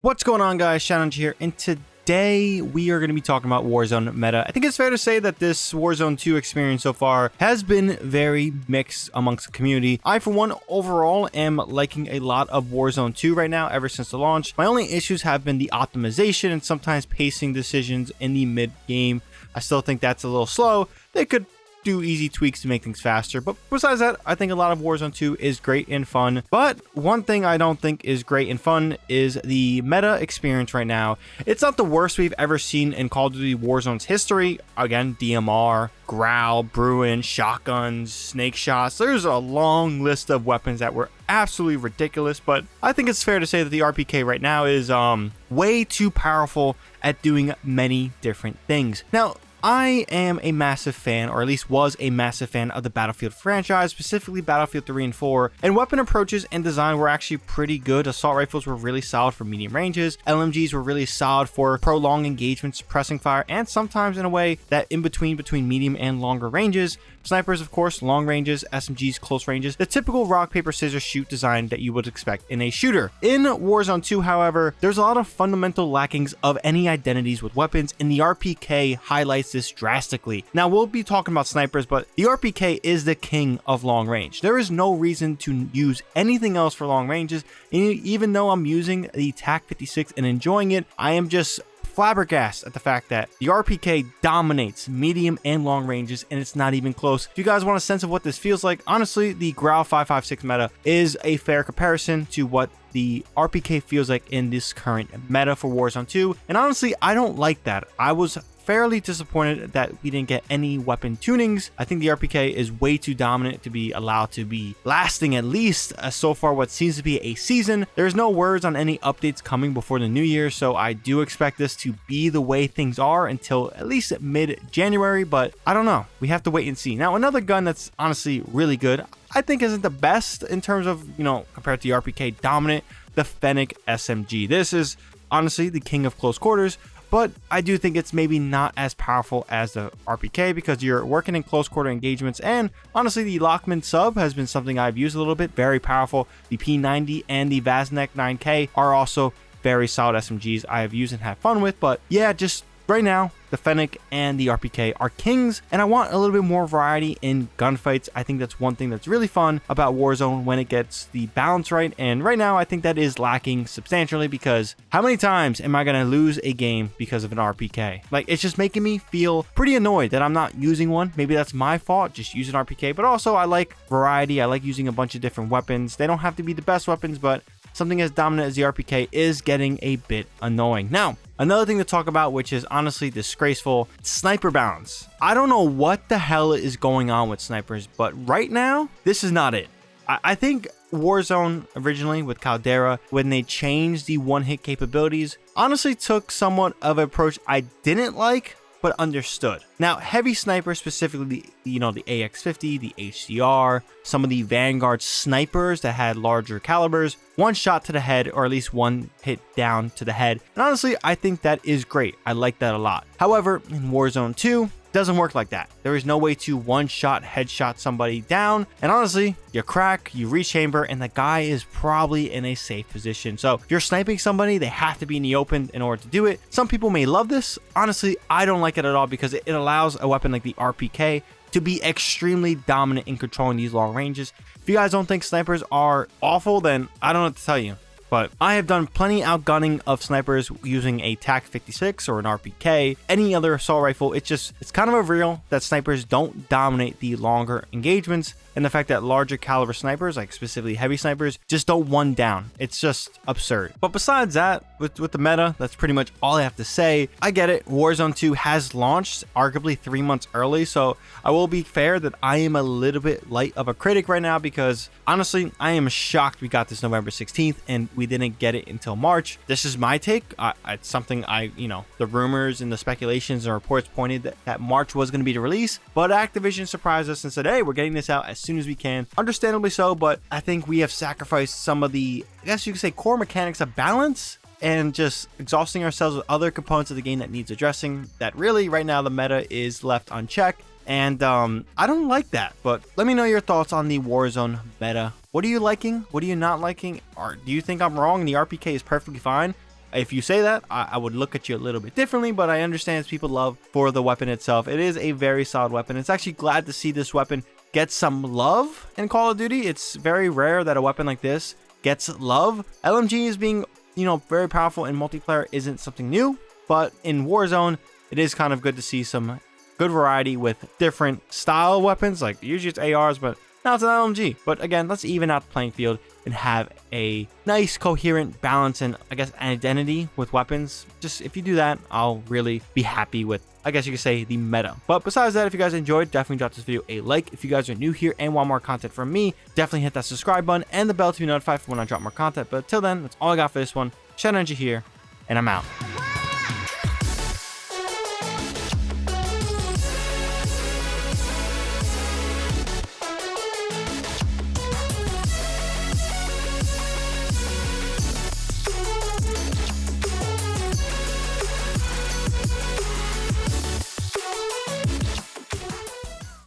What's going on, guys? ShadowNinja here, and today we are going to be talking about Warzone meta. I think it's fair to say that this Warzone 2 experience so far has been very mixed amongst the community. I, for one, overall am liking a lot of Warzone 2 right now ever since the launch. My only issues have been the optimization and sometimes pacing decisions in the mid-game. I still think that's a little slow. They could do easy tweaks to make things faster, but besides that, I think a lot of Warzone 2 is great and fun. But one thing I don't think is great and fun is the meta experience right now. It's not the worst we've ever seen in Call of Duty Warzone's history. Again, DMR, Growl, Bruin, shotguns, snake shots. There's a long list of weapons that were absolutely ridiculous, but I think it's fair to say that the RPK right now is way too powerful at doing many different things. Now, I am a massive fan, or at least was a massive fan, of the Battlefield franchise, specifically Battlefield 3 and 4, and weapon approaches and design were actually pretty good. Assault rifles were really solid for medium ranges, LMGs were really solid for prolonged engagement, suppressing fire, and sometimes in a way that in between medium and longer ranges. Snipers, of course, long ranges, SMGs, close ranges, the typical rock, paper, scissors shoot design that you would expect in a shooter. In Warzone 2, however, there's a lot of fundamental lackings of any identities with weapons, and the RPK highlights this drastically. Now, we'll be talking about snipers, but the RPK is the king of long range. There is no reason to use anything else for long ranges, and even though I'm using the TAC 56 and enjoying it, I am just flabbergasted at the fact that the RPK dominates medium and long ranges, and it's not even close. If you guys want a sense of what this feels like, honestly, the Growl 5.56 meta is a fair comparison to what the RPK feels like in this current meta for Warzone 2, and honestly, I don't like that. I was fairly disappointed that we didn't get any weapon tunings. I think the RPK is way too dominant to be allowed to be lasting at least so far what seems to be a season. There's no words on any updates coming before the new year, so I do expect this to be the way things are until at least mid-January, but I don't know. We have to wait and see. Now, another gun that's honestly really good, I think isn't the best in terms of, compared to the RPK dominant, the Fennec SMG. This is honestly the king of close quarters, but I do think it's maybe not as powerful as the RPK because you're working in close quarter engagements, and honestly the Lockman sub has been something I've used a little bit, very powerful. The P90 and the Vaznek 9K are also very solid SMGs I have used and had fun with, but yeah, just right now, the Fennec and the RPK are kings, and I want a little bit more variety in gunfights. I think that's one thing that's really fun about Warzone when it gets the balance right, and right now I think that is lacking substantially because how many times am I going to lose a game because of an RPK? Like, it's just making me feel pretty annoyed that I'm not using one. Maybe that's my fault, just use an RPK, but also I like variety. I like using a bunch of different weapons. They don't have to be the best weapons, but something as dominant as the RPK is getting a bit annoying. Now, another thing to talk about, which is honestly disgraceful, sniper balance. I don't know what the hell is going on with snipers, but right now, this is not it. I think Warzone originally with Caldera, when they changed the one-hit capabilities, honestly took somewhat of an approach I didn't like, but understood. Now, heavy snipers, specifically, the AX50, the HCR, some of the Vanguard snipers that had larger calibers, one shot to the head, or at least one hit down to the head. And honestly, I think that is great. I like that a lot. However, in Warzone 2, doesn't work like that. There is no way to one-shot headshot somebody down, and honestly, you crack, you rechamber, and the guy is probably in a safe position. So if you're sniping somebody, they have to be in the open in order to do it. Some people may love this. Honestly, I don't like it at all because it allows a weapon like the RPK to be extremely dominant in controlling these long ranges. If you guys don't think snipers are awful, then I don't know what to tell you. But I have done plenty outgunning of snipers using a TAC 56 or an RPK, any other assault rifle. It's kind of a real that snipers don't dominate the longer engagements, and the fact that larger caliber snipers, like specifically heavy snipers, just don't one down. It's just absurd. But besides that, with the meta, that's pretty much all I have to say. I get it. Warzone 2 has launched arguably 3 months early, so I will be fair that I am a little bit light of a critic right now because honestly, I am shocked we got this November 16th and we didn't get it until March. This is my take. It's something the rumors and the speculations and reports pointed that March was going to be the release, but Activision surprised us and said, hey, we're getting this out as soon as we can. Understandably so, but I think we have sacrificed some of the, I guess you could say, core mechanics of balance and just exhausting ourselves with other components of the game that needs addressing, that really right now the meta is left unchecked. And I don't like that, but let me know your thoughts on the Warzone meta. What are you liking? What are you not liking? Or do you think I'm wrong and the RPK is perfectly fine? If you say that, I would look at you a little bit differently, but I understand people's love for the weapon itself. It is a very solid weapon. It's actually glad to see this weapon get some love in Call of Duty. It's very rare that a weapon like this gets love. LMG is being, very powerful in multiplayer isn't something new, but in Warzone, it is kind of good to see some good variety with different style weapons. Like usually it's ARs, but now it's an LMG. But again, let's even out the playing field and have a nice coherent balance and I guess identity with weapons. Just if you do that, I'll really be happy with, I guess you could say, the meta. But besides that, if you guys enjoyed, definitely drop this video a like. If you guys are new here and want more content from me, definitely hit that subscribe button and the bell to be notified for when I drop more content. But till then, that's all I got for this one. ShadowNinja here, and I'm out.